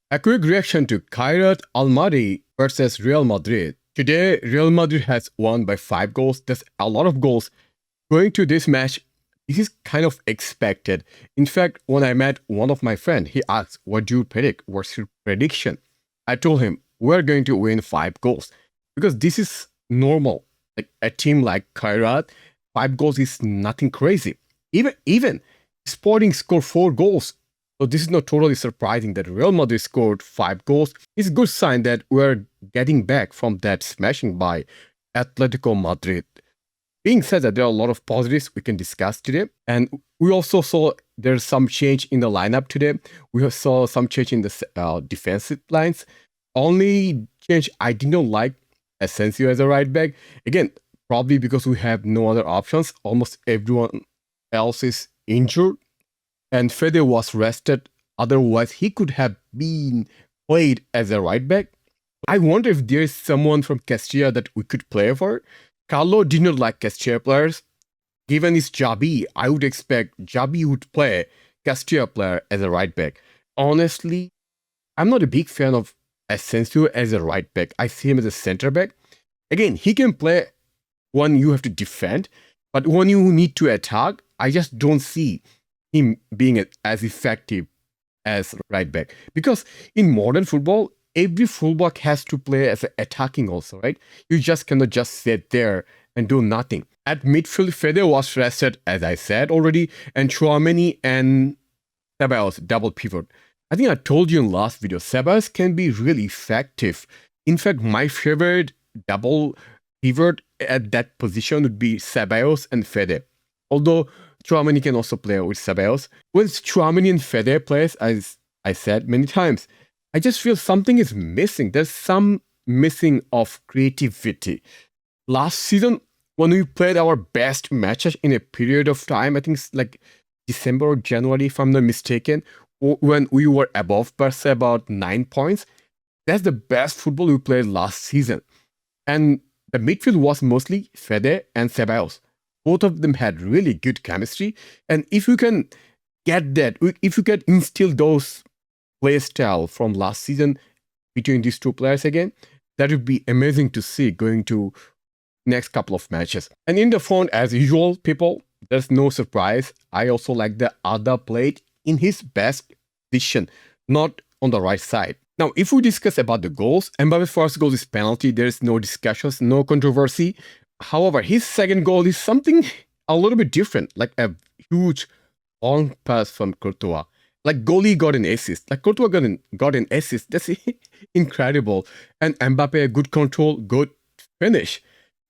A quick reaction to Kairat Almaty versus Real Madrid. Today, Real Madrid has won by 5 goals. That's a lot of goals. Going to this match, this is kind of expected. In fact, when I met one of my friends, he asked, "What do you predict? What's your prediction?" I told him, "We're going to win 5 goals." Because this is normal. Like a team like Kairat, 5 goals is nothing crazy. Even Sporting scored 4 goals. So this is not totally surprising that Real Madrid scored 5 goals. It's a good sign that we're getting back from that smashing by Atletico Madrid. Being said that there are a lot of positives we can discuss today. And we also saw there's some change in the lineup today. We saw some change in the defensive lines. Only change I did not like Asensio as a right back. Again, probably because we have no other options. Almost everyone else is injured. And Fede was rested. Otherwise, he could have been played as a right back. I wonder if there is someone from Castilla that we could play for. Carlo did not like Castilla players. Given his Xabi, I would expect Xabi would play Castilla player as a right back. Honestly, I'm not a big fan of Asensio as a right back. I see him as a center back. Again, he can play when you have to defend, but when you need to attack, I just don't see him being as effective as right back. Because in modern football, every fullback has to play as attacking also, right? You just cannot just sit there and do nothing. At midfield, Fede was rested, as I said already, and Tchouaméni and Ceballos double pivot. I think I told you in last video, Ceballos can be really effective. In fact, my favorite double pivot at that position would be Ceballos and Fede. Although Tchouaméni can also play with Ceballos. When Tchouaméni and Fede plays, as I said many times, I just feel something is missing. There's some missing of creativity. Last season, when we played our best matches in a period of time, I think it's like December or January, if I'm not mistaken, when we were above Barca about 9 points, that's the best football we played last season. And the midfield was mostly Fede and Ceballos. Both of them had really good chemistry. And if you can get that, if you can instill those play style from last season between these two players again, that would be amazing to see going to next couple of matches. And in the front, as usual, people, there's no surprise. I also like the Arda played in his best position, not on the right side. Now, if we discuss about the goals, Mbappe's first goal is penalty. There's no discussions, no controversy. However, his second goal is something a little bit different, like a huge long pass from Courtois. Like goalie got an assist, like Courtois got an assist. That's incredible. And Mbappe, good control, good finish.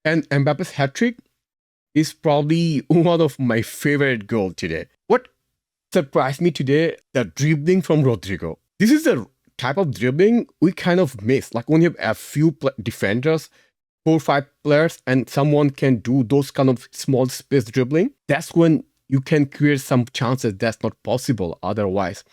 And Mbappe's hat-trick is probably one of my favorite goals today. What surprised me today, the dribbling from Rodrigo. This is the type of dribbling we kind of miss. Like when you have a few defenders, 4 or 5 players, and someone can do those kind of small space dribbling, that's when you can create some chances that's not possible otherwise.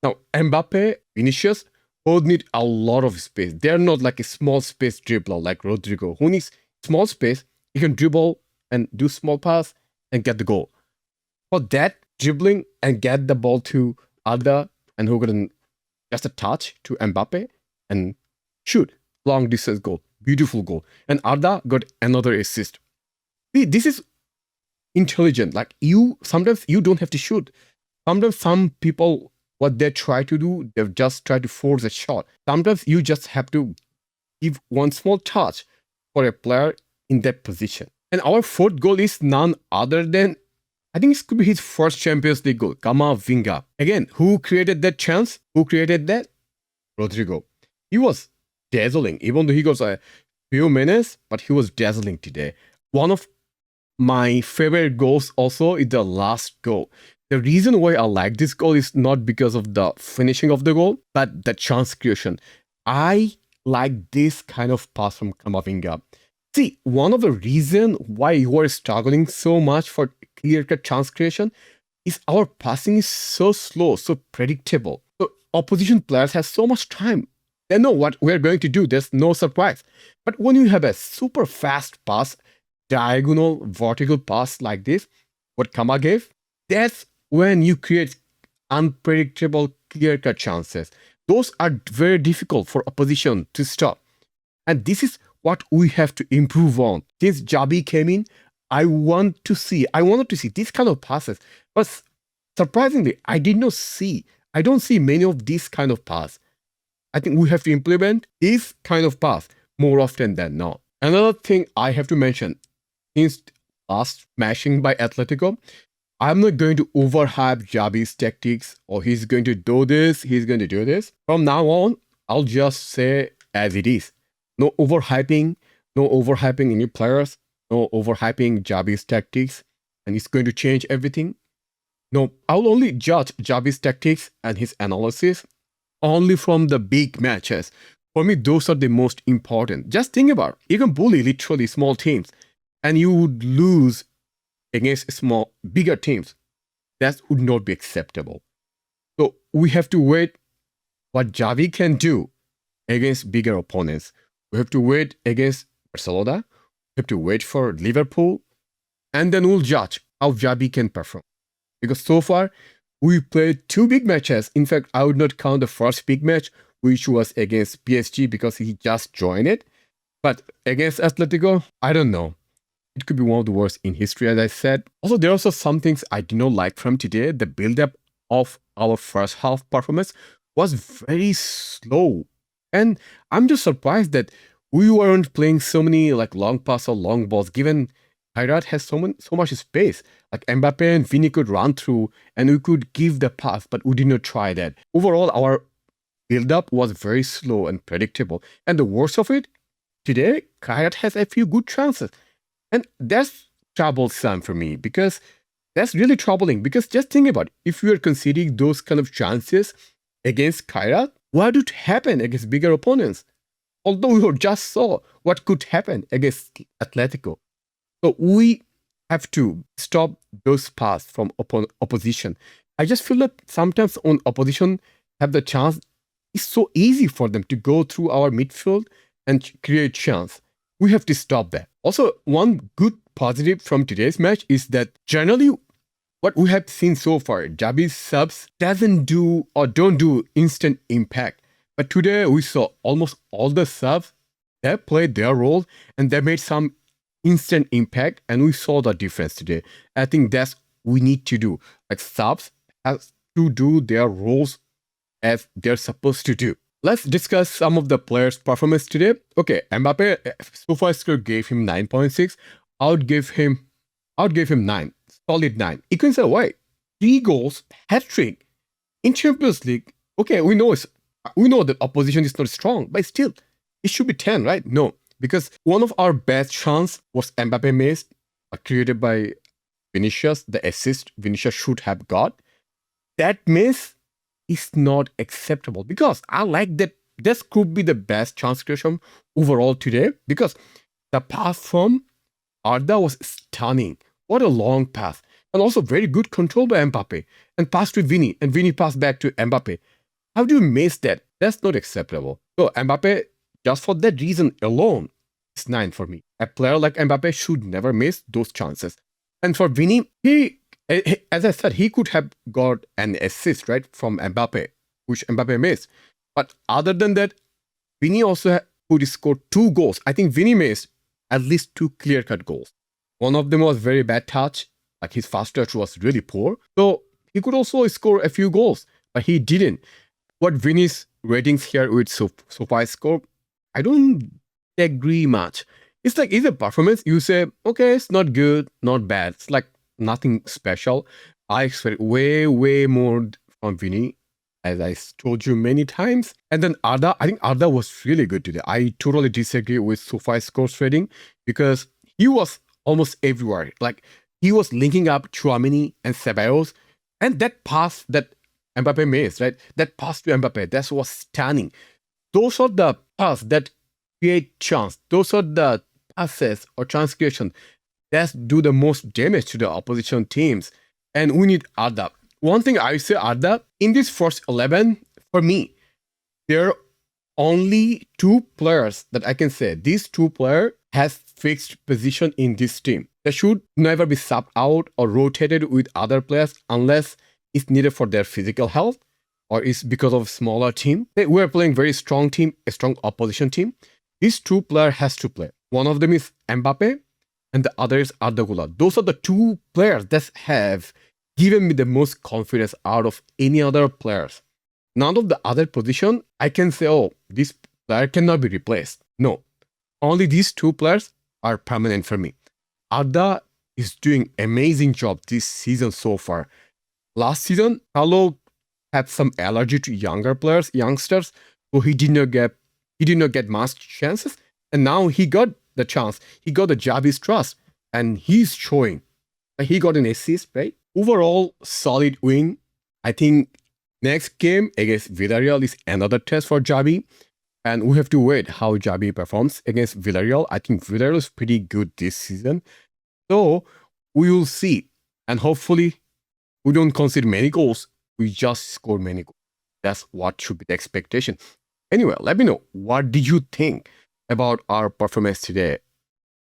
Now, Mbappe, Vinicius, both need a lot of space. They're not like a small space dribbler like Rodrigo, who needs small space. He can dribble and do small pass and get the goal. For that dribbling and get the ball to Arda, and who got just a touch to Mbappe and shoot, long distance goal. Beautiful goal. And Arda got another assist. See, this is intelligent. Like sometimes you don't have to shoot. Sometimes some people, what they try to do, they just try to force a shot. Sometimes you just have to give one small touch for a player in that position. And our fourth goal is none other than, I think it could be his first Champions League goal, Camavinga. Again, who created that chance? Who created that? Rodrigo. He was dazzling, even though he got a few minutes, but he was dazzling today. One of my favorite goals also is the last goal. The reason why I like this goal is not because of the finishing of the goal, but the chance creation. I like this kind of pass from Camavinga. See, one of the reasons why you are struggling so much for clear-cut chance creation is our passing is so slow, so predictable. So opposition players have so much time. They know what we're going to do. There's no surprise. But when you have a super fast pass, diagonal, vertical pass like this, what Kama gave, that's when you create unpredictable, clear-cut chances. those are very difficult for opposition to stop. And this is what we have to improve on. Since Xabi came in, I wanted to see this kind of passes. But surprisingly, I don't see many of these kind of passes. I think we have to implement this kind of pass more often than not. Another thing I have to mention, since last smashing by Atletico, I'm not going to overhype Xabi's tactics or he's going to do this, he's going to do this. From now on, I'll just say as it is. No overhyping any players, no overhyping Xabi's tactics, and it's going to change everything. No, I'll only judge Xabi's tactics and his analysis only from the big matches. For me, those are the most important. Just think about it. You can bully literally small teams and you would lose against bigger teams. That would not be acceptable. So we have to wait what Xabi can do against bigger opponents. We have to wait against Barcelona. We have to wait for Liverpool. And then we'll judge how Xabi can perform. Because so far, we played 2 big matches. In fact, I would not count the first big match, which was against PSG because he just joined it. But against Atletico, I don't know. It could be one of the worst in history, as I said. Also, there are also some things I did not like from today. The build-up of our first half performance was very slow. And I'm just surprised that we weren't playing so many long pass or long balls, given Kairat has so much space. Like Mbappé and Vini could run through and we could give the pass, but we did not try that. Overall, our build-up was very slow and predictable. And the worst of it, today, Kairat has a few good chances. And that's troublesome for me because that's really troubling. Because just think about it. If you are conceding those kind of chances against Kairat, what would happen against bigger opponents? Although we just saw what could happen against Atletico. So we have to stop those passes from opposition. I just feel that sometimes when opposition have the chance, it's so easy for them to go through our midfield and create chance. We have to stop that. Also, one good positive from today's match is that generally what we have seen so far, Xabi's subs don't do instant impact. But today we saw almost all the subs, they played their role and they made some instant impact, and we saw the difference today. I think that's we need to do. Subs have to do their roles as they're supposed to do. Let's discuss some of the players' performance today. Okay, Mbappé, SofaScore gave him 9.6. I would give him 9. Solid 9. You can say, why? 3 goals, hat-trick in Champions League. Okay, we know that opposition is not strong, but still, it should be 10, right? No. Because one of our best chances was Mbappé missed, created by Vinicius, the assist Vinicius should have got. That miss is not acceptable because I like that this could be the best chance creation overall today because the pass from Arda was stunning. What a long pass. And also very good control by Mbappé. And pass to Vini. And Vini passed back to Mbappé. How do you miss that? That's not acceptable. So Mbappé, just for that reason alone, it's 9 for me. A player like Mbappé should never miss those chances. And for Vini, as I said, he could have got an assist, right, from Mbappé, which Mbappé missed. But other than that, Vini also could score 2 goals. I think Vini missed at least 2 clear-cut goals. One of them was very bad touch, like his fast touch was really poor. So he could also score a few goals, but he didn't. What Vini's ratings here with SofaScore, I don't agree much. It's a performance, you say, okay, it's not good, not bad. It's like nothing special. I expect way more from Vini, as I told you many times. And then Arda, I think Arda was really good today. I totally disagree with SofaScore's rating because he was almost everywhere. Like, he was linking up Tchouaméni and Ceballos. And that pass that Mbappé made, right? That pass to Mbappé, that was stunning. Those are the passes that create chance. Those are the passes or chance creation that do the most damage to the opposition teams. And we need Arda. One thing I say, Arda, in this first 11, for me, there are only 2 players that I can say these 2 players has fixed position in this team. They should never be subbed out or rotated with other players unless it's needed for their physical health or is because of smaller team. We are playing very strong team, a strong opposition team. These two players has to play. One of them is Mbappé, and the other is Arda. Those are the two players that have given me the most confidence out of any other players. None of the other position I can say, oh, this player cannot be replaced. No, only these two players are permanent for me. Arda is doing amazing job this season so far. Last season, Carlo had some allergy to youngsters, so he did not get much chances. And now he got the chance. He got the Xabi's trust, and he's showing. He got an assist, right? Overall, solid win. I think next game against Villarreal is another test for Xabi, and we have to wait how Xabi performs against Villarreal. I think Villarreal is pretty good this season, so we will see. And hopefully, we don't concede many goals. We just score many goals. That's what should be the expectation. Anyway, let me know, what did you think about our performance today?